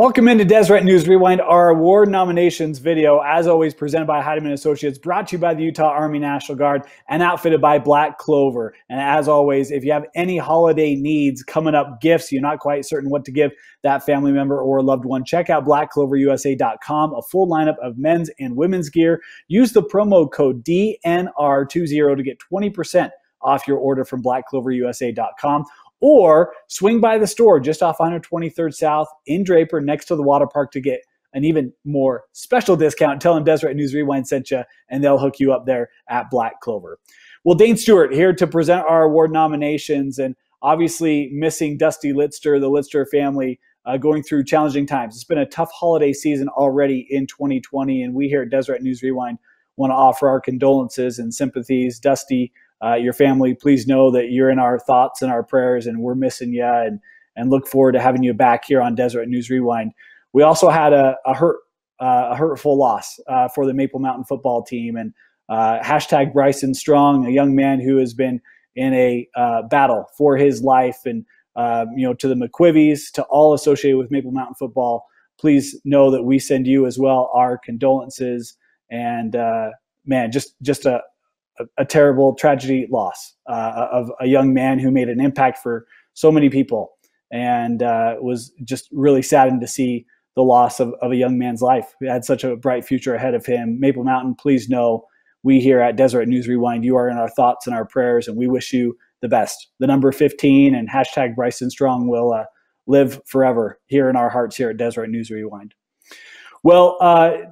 Welcome into Deseret News Rewind, our award nominations video, as always presented by Heidemann Associates, brought to you by the Utah Army National Guard, and outfitted by Black Clover. And as always, if you have any holiday needs coming up, gifts, you're not quite certain what to give that family member or loved one, check out blackcloverusa.com, a full lineup of men's and women's gear. Use the promo code DNR20 to get 20% off your order from blackcloverusa.com. Or swing by the store just off 123rd South in Draper next to the water park to get an even more special discount. Tell them Deseret News Rewind sent you, and they'll hook you up there at Black Clover. Well, Dane Stewart here to present our award nominations, and obviously missing Dusty Litster, the Litster family, going through challenging times. It's been a tough holiday season already in 2020, and we here at Deseret News Rewind want to offer our condolences and sympathies. Dusty, your family, please know that you're in our thoughts and our prayers, and we're missing you, and look forward to having you back here on Deseret News Rewind. We also had a hurtful loss for the Maple Mountain football team, and hashtag Bryson Strong, a young man who has been in a battle for his life, and to the McQuivies, to all associated with Maple Mountain football, please know that we send you as well our condolences. And man, just a terrible tragedy loss of a young man who made an impact for so many people, and it was just really saddened to see the loss of a young man's life. He had such a bright future ahead of him. Maple Mountain, please know we here at Deseret News Rewind, you are in our thoughts and our prayers, and we wish you the best. The number 15 and hashtag Bryson Strong will live forever here in our hearts here at Deseret News Rewind. Well,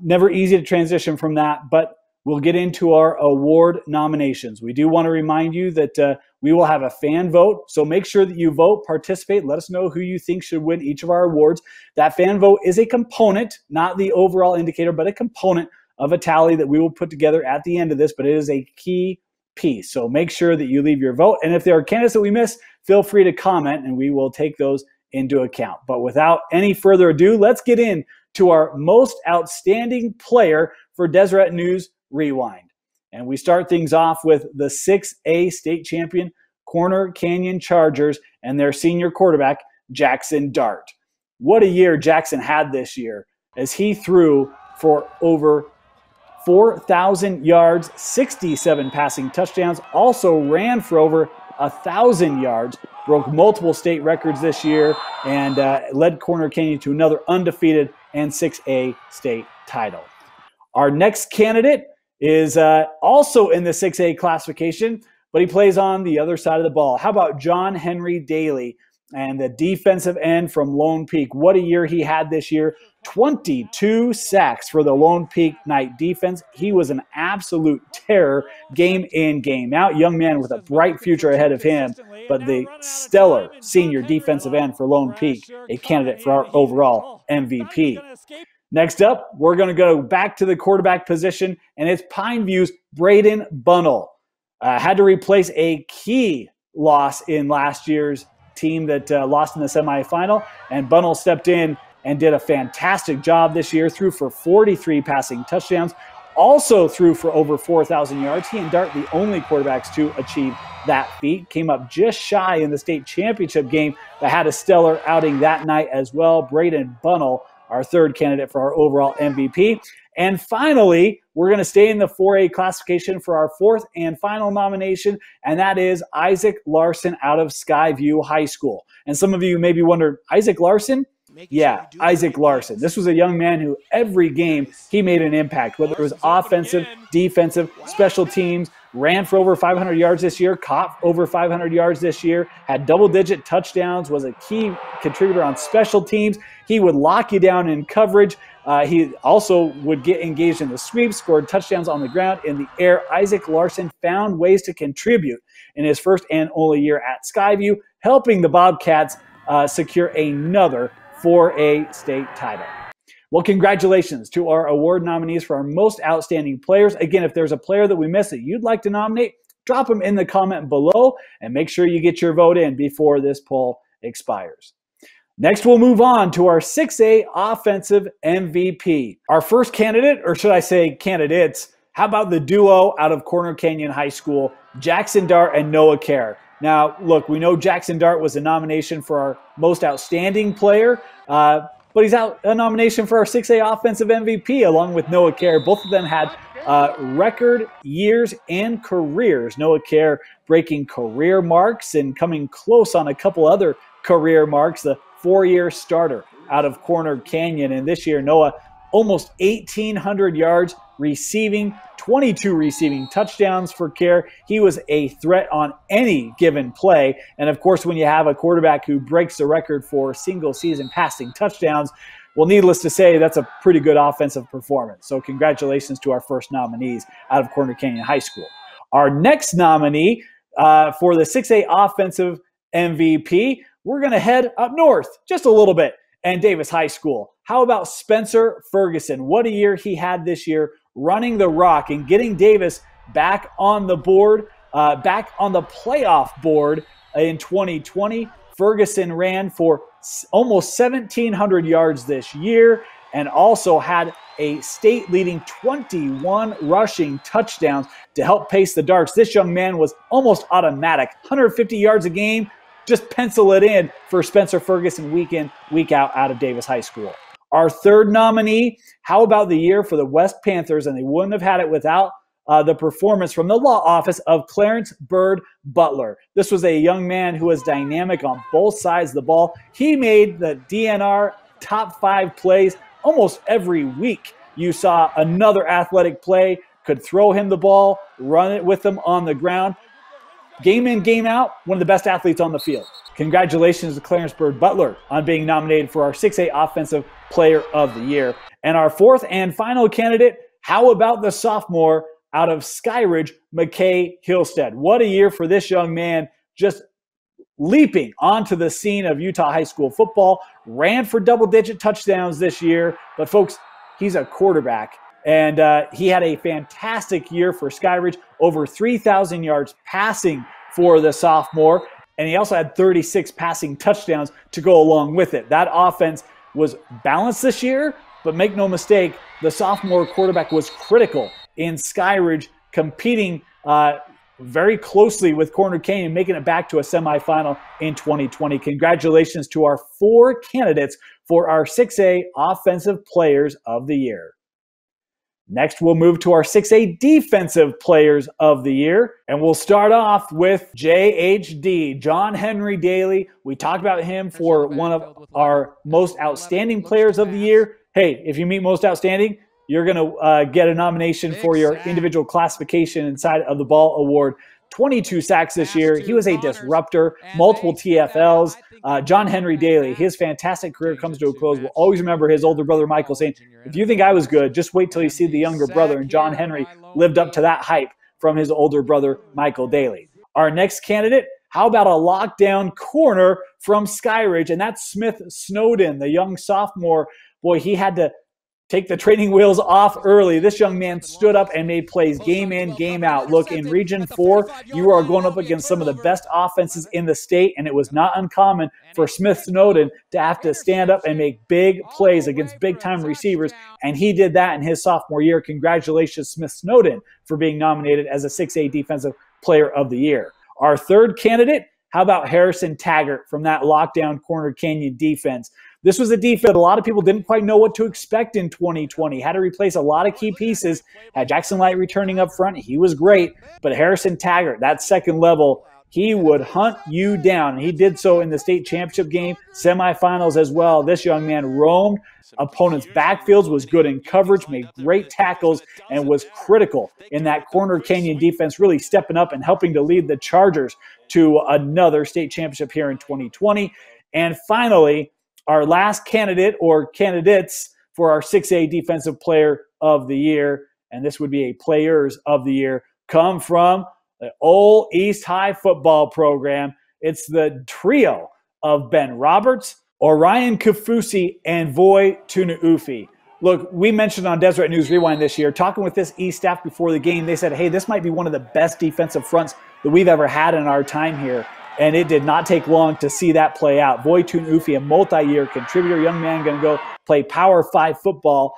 never easy to transition from that, but we'll get into our award nominations. We do want to remind you that we will have a fan vote, so make sure that you vote, participate, let us know who you think should win each of our awards. That fan vote is a component, not the overall indicator, but a component of a tally that we will put together at the end of this, but it is a key piece. So make sure that you leave your vote, and if there are candidates that we miss, feel free to comment, and we will take those into account. But without any further ado, let's get in to our most outstanding player for Deseret News Rewind. And we start things off with the 6A state champion Corner Canyon Chargers and their senior quarterback, Jackson Dart. What a year Jackson had this year, as he threw for over 4,000 yards, 67 passing touchdowns, also ran for over 1,000 yards, broke multiple state records this year, and led Corner Canyon to another undefeated and 6A state title. Our next candidate is also in the 6A classification, but he plays on the other side of the ball. How about John Henry Daly, and the defensive end from Lone Peak? What a year he had this year. 22 sacks for the Lone Peak Knight defense. He was an absolute terror game in, game out. Young man with a bright future ahead of him, but the stellar senior defensive end for Lone Peak, a candidate for our overall MVP. Next up, we're going to go back to the quarterback position, and it's Pineview's Braden Bunnell. Had to replace a key loss in last year's team that lost in the semifinal, and Bunnell stepped in and did a fantastic job this year. Threw for 43 passing touchdowns, also threw for over 4,000 yards. He and Dart, the only quarterbacks to achieve that feat. Came up just shy in the state championship game, but had a stellar outing that night as well. Braden Bunnell, our third candidate for our overall MVP. And finally, we're going to stay in the 4A classification for our fourth and final nomination, and that is Isaac Larson out of Skyview High School. And some of you may be wondering, Isaac Larson? Yeah, Isaac Larson. This was a young man who every game he made an impact, whether it was offensive, defensive, special teams. Ran for over 500 yards this year, caught over 500 yards this year, had double-digit touchdowns, was a key contributor on special teams. He would lock you down in coverage. He also would get engaged in the sweep, scored touchdowns on the ground, in the air. Isaac Larson found ways to contribute in his first and only year at Skyview, helping the Bobcats secure another 4A state title. Well, congratulations to our award nominees for our most outstanding players. Again, if there's a player that we missed that you'd like to nominate, drop them in the comment below, and make sure you get your vote in before this poll expires. Next, we'll move on to our 6A offensive MVP. Our first candidate, or should I say candidates, how about the duo out of Corner Canyon High School, Jackson Dart and Noah Kerr? Now, look, we know Jackson Dart was a nomination for our most outstanding player, but but he's out a nomination for our 6A Offensive MVP along with Noah Kerr. Both of them had record years and careers. Noah Kerr breaking career marks and coming close on a couple other career marks. The 4-year starter out of Corner Canyon. And this year, Noah, almost 1,800 yards receiving, 22 receiving touchdowns for Kerr. He was a threat on any given play. And of course, when you have a quarterback who breaks the record for single season passing touchdowns, well, needless to say, that's a pretty good offensive performance. So congratulations to our first nominees out of Corner Canyon High School. Our next nominee for the 6A Offensive MVP, we're going to head up north just a little bit and Davis High School. How about Spencer Ferguson? What a year he had this year, running the rock and getting Davis back on the board, back on the playoff board in 2020. Ferguson ran for almost 1,700 yards this year and also had a state-leading 21 rushing touchdowns to help pace the Darks. This young man was almost automatic. 150 yards a game, just pencil it in for Spencer Ferguson week in, week out of Davis High School. Our third nominee, how about the year for the West Panthers? And they wouldn't have had it without the performance from the law office of Clarence Bird Butler. This was a young man who was dynamic on both sides of the ball. He made the DNR top 5 plays almost every week. You saw another athletic play, could throw him the ball, run it with him on the ground. Game in, game out, one of the best athletes on the field. Congratulations to Clarence Bird Butler on being nominated for our 6A Offensive Player of the Year. And our fourth and final candidate, how about the sophomore out of Skyridge, McKay Hillstead? What a year for this young man, just leaping onto the scene of Utah high school football. Ran for double-digit touchdowns this year, but folks, he's a quarterback. And he had a fantastic year for Skyridge, over 3,000 yards passing for the sophomore. And he also had 36 passing touchdowns to go along with it. That offense was balanced this year, but make no mistake, the sophomore quarterback was critical in Skyridge, competing very closely with Corner Canyon, making it back to a semifinal in 2020. Congratulations to our 4 candidates for our 6A Offensive Players of the Year. Next, we'll move to our 6A Defensive Players of the Year, and we'll start off with JHD, John Henry Daly. We talked about him for one of our most outstanding players of the year. Hey, if you meet most outstanding, you're going to get a nomination for your individual classification inside of the Ball Award. 22 sacks this year. He was a disruptor, multiple TFLs. John Henry Daly, his fantastic career comes to a close. We'll always remember his older brother, Michael, saying, if you think I was good, just wait till you see the younger brother. And John Henry lived up to that hype from his older brother, Michael Daly. Our next candidate, how about a lockdown corner from Skyridge? And that's Smith Snowden, the young sophomore. Boy, he had to take the training wheels off early. This young man stood up and made plays game in, game out. Look, in Region 4, you are going up against some of the best offenses in the state, and it was not uncommon for Smith Snowden to have to stand up and make big plays against big-time receivers, and he did that in his sophomore year. Congratulations, Smith Snowden, for being nominated as a 6A Defensive Player of the Year. Our third candidate, how about Harrison Taggart from that lockdown Corner Canyon defense? This was a defense a lot of people didn't quite know what to expect in 2020. Had to replace a lot of key pieces. Had Jackson Light returning up front. He was great. But Harrison Taggart, that second level, he would hunt you down. He did so in the state championship game, semifinals as well. This young man roamed opponents' backfields, was good in coverage, made great tackles, and was critical in that Corner Canyon defense, really stepping up and helping to lead the Chargers to another state championship here in 2020. And finally, our last candidate or candidates for our 6A Defensive Player of the Year, and this would be a Players of the Year, come from the Ole East High football program. It's the trio of Ben Roberts, Orion Kafusi, and Voy Tunaufi. Look, we mentioned on Deseret News Rewind this year, talking with this East staff before the game, they said, hey, this might be one of the best defensive fronts that we've ever had in our time here. And it did not take long to see that play out. Voy Tunaufi, a multi-year contributor, young man going to go play Power 5 football.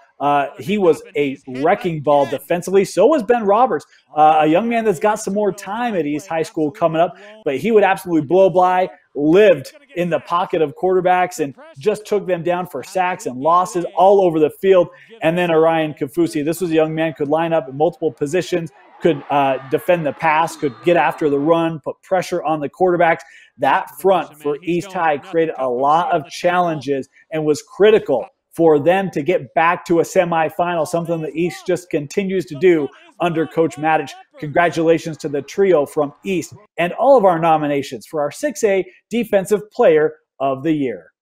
He was a wrecking ball defensively. So was Ben Roberts, a young man that's got some more time at East High School coming up, but he would absolutely blow by, lived in the pocket of quarterbacks and just took them down for sacks and losses all over the field. And then Orion Kafusi, this was a young man, could line up in multiple positions, could defend the pass, could get after the run, put pressure on the quarterbacks. That front for East High created a lot of challenges and was critical for them to get back to a semifinal, something the East just continues to do under Coach Matic. Congratulations to the trio from East and all of our nominations for our 6A Defensive Player of the Year.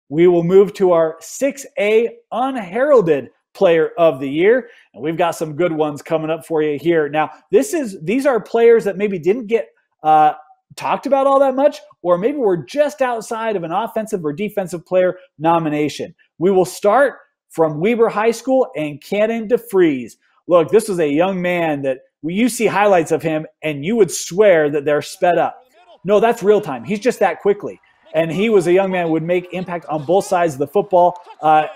We will move to our 6A Unheralded Player of the Year, and we've got some good ones coming up for you here. Now, these are players that maybe didn't get talked about all that much, or maybe we're just outside of an offensive or defensive player nomination. We will start from Weber High School and Cannon DeFries. Look, this was a young man that you see highlights of him and you would swear that they're sped up. No, that's real time. He's just that quickly. And he was a young man who would make impact on both sides of the football.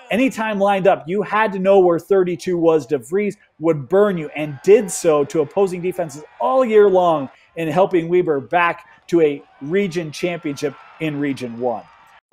Anytime lined up, you had to know where 32 was. DeVries would burn you and did so to opposing defenses all year long in helping Weber back to a region championship in Region 1.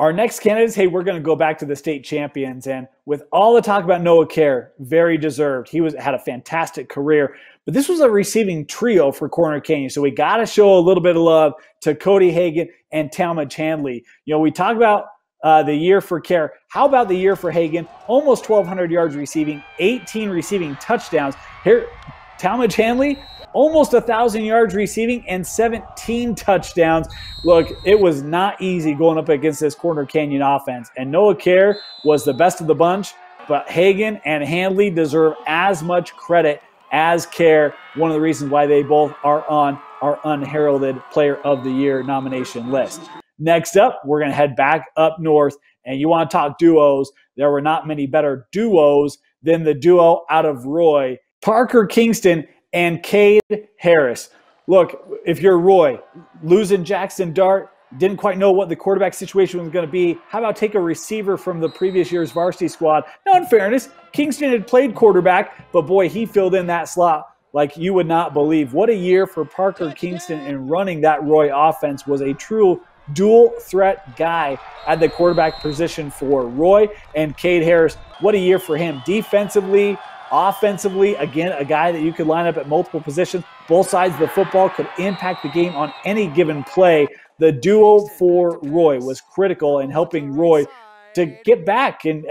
Our next candidates, hey, we're going to go back to the state champions. And with all the talk about Noah Kerr, very deserved. He had a fantastic career. But this was a receiving trio for Corner Canyon. So we got to show a little bit of love to Cody Hagan and Talmadge Handley. You know, we talk about the year for Kerr. How about the year for Hagan? Almost 1,200 yards receiving, 18 receiving touchdowns. Here, Talmadge Handley, almost 1,000 yards receiving and 17 touchdowns. Look, it was not easy going up against this Corner Canyon offense. And Noah Kerr was the best of the bunch, but Hagan and Handley deserve as much credit as Kerr. One of the reasons why they both are on our Unheralded Player of the Year nomination list. Next up, we're going to head back up north, and you want to talk duos. There were not many better duos than the duo out of Roy, Parker Kingston and Cade Harris. Look, if you're Roy, losing Jackson Dart, didn't quite know what the quarterback situation was going to be. How about take a receiver from the previous year's varsity squad? Now, in fairness, Kingston had played quarterback, but boy, he filled in that slot like you would not believe. What a year for Parker Kingston in running that Roy offense. Was a true dual threat guy at the quarterback position for Roy. And Cade Harris, what a year for him. Defensively, offensively, again, a guy that you could line up at multiple positions. Both sides of the football could impact the game on any given play. The duo for Roy was critical in helping Roy to get back and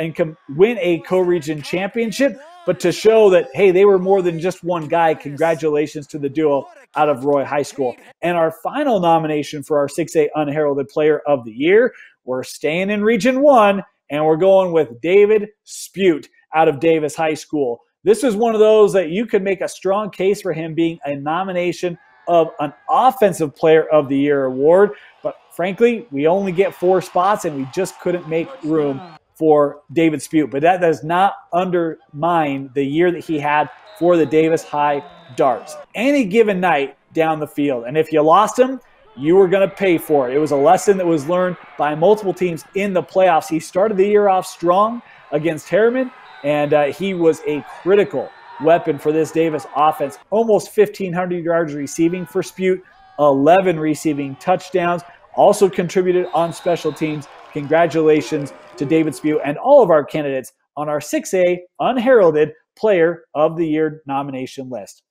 win a co-region championship, but to show that, hey, they were more than just one guy. Congratulations to the duo out of Roy High School. And our final nomination for our 6A Unheralded Player of the Year, we're staying in Region 1, and we're going with David Stewart out of Davis High School. This is one of those that you could make a strong case for him being a nomination of an Offensive Player of the Year award. But frankly, we only get 4 spots, and we just couldn't make room for David Stewart. But that does not undermine the year that he had for the Davis High Darts. Any given night down the field. And if you lost him, you were going to pay for it. It was a lesson that was learned by multiple teams in the playoffs. He started the year off strong against Harriman, and he was a critical weapon for this Davis offense. Almost 1,500 yards receiving for Stewart, 11 receiving touchdowns, also contributed on special teams. Congratulations to David Stewart and all of our candidates on our 6A Unheralded Player of the Year nomination list.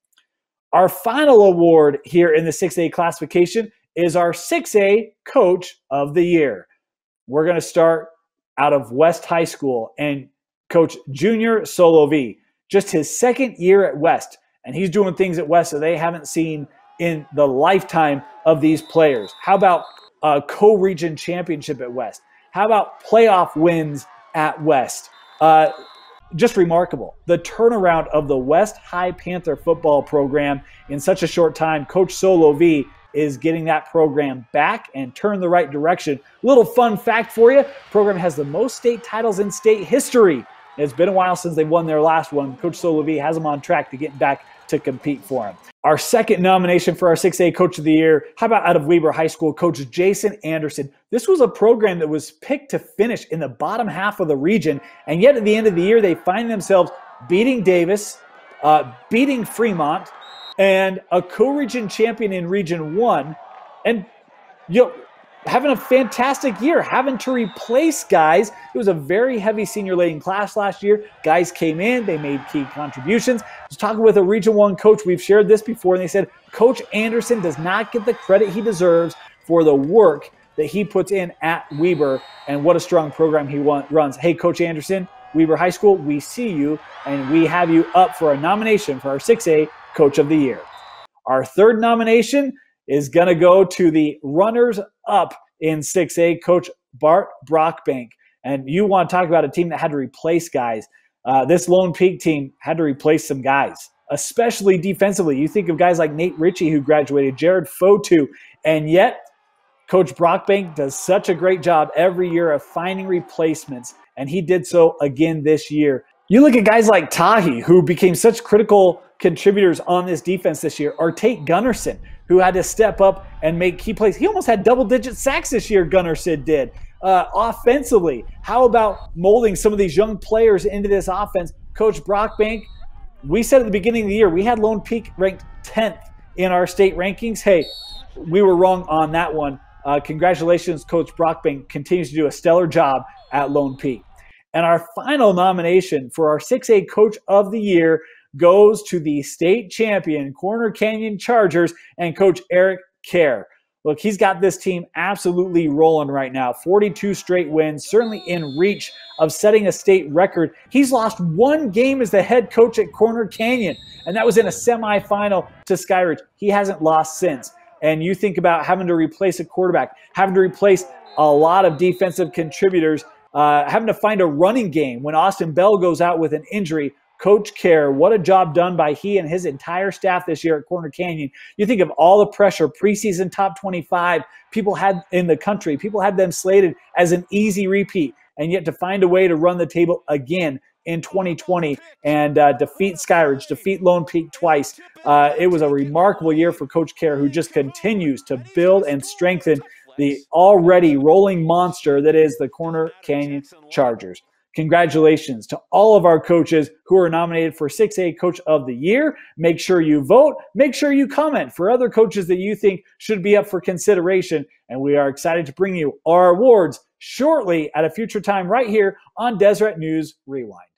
Our final award here in the 6A classification is our 6A Coach of the Year. We're going to start out of West High School and Coach Junior Solovey. Just his second year at West, and he's doing things at West that they haven't seen in the lifetime of these players. How about a co-region championship at West? How about playoff wins at West? Just remarkable. The turnaround of the West High Panther football program in such a short time. Coach Solovey is getting that program back and turned the right direction. Little fun fact for you, program has the most state titles in state history. It's been a while since they won their last one. Coach Solovey has them on track to get back to compete for him. Our second nomination for our 6A Coach of the Year, how about out of Weber High School, Coach Jason Anderson. This was a program that was picked to finish in the bottom half of the region, and yet at the end of the year, they find themselves beating Davis, beating Fremont, and a co-region champion in Region 1, and having a fantastic year, having to replace guys. It was a very heavy senior-laden class last year. Guys came in, they made key contributions. I was talking with a Region 1 coach, we've shared this before, and they said, Coach Anderson does not get the credit he deserves for the work that he puts in at Weber, and what a strong program he runs. Hey, Coach Anderson, Weber High School, we see you, and we have you up for a nomination for our 6A Coach of the Year. Our third nomination is going to go to the runners-up in 6A, Coach Bart Brockbank. And you want to talk about a team that had to replace guys. This Lone Peak team had to replace some guys, especially defensively. You think of guys like Nate Ritchie, who graduated, Jared Fotu, and yet Coach Brockbank does such a great job every year of finding replacements, and he did so again this year. You look at guys like Tahi, who became such critical contributors on this defense this year, or Tate Gunnarsson, who had to step up and make key plays. He almost had double-digit sacks this year, Gunnarsson did. Offensively, how about molding some of these young players into this offense? Coach Brockbank, we said at the beginning of the year, we had Lone Peak ranked 10th in our state rankings. Hey, we were wrong on that one. Congratulations, Coach Brockbank continues to do a stellar job at Lone Peak. And our final nomination for our 6A Coach of the Year goes to the state champion Corner Canyon Chargers and Coach Eric Kerr. Look, he's got this team absolutely rolling right now. 42 straight wins, certainly in reach of setting a state record. He's lost one game as the head coach at Corner Canyon, and that was in a semifinal to Skyridge. He hasn't lost since. And you think about having to replace a quarterback, having to replace a lot of defensive contributors, having to find a running game when Austin Bell goes out with an injury. Coach Kerr, what a job done by he and his entire staff this year at Corner Canyon. You think of all the pressure, preseason top 25 people had in the country. People had them slated as an easy repeat, and yet to find a way to run the table again in 2020 and defeat Skyridge, defeat Lone Peak twice. It was a remarkable year for Coach Kerr, who just continues to build and strengthen the already rolling monster that is the Corner Canyon Chargers. Congratulations to all of our coaches who are nominated for 6A Coach of the Year. Make sure you vote. Make sure you comment for other coaches that you think should be up for consideration. And we are excited to bring you our awards shortly at a future time right here on Deseret News Rewind.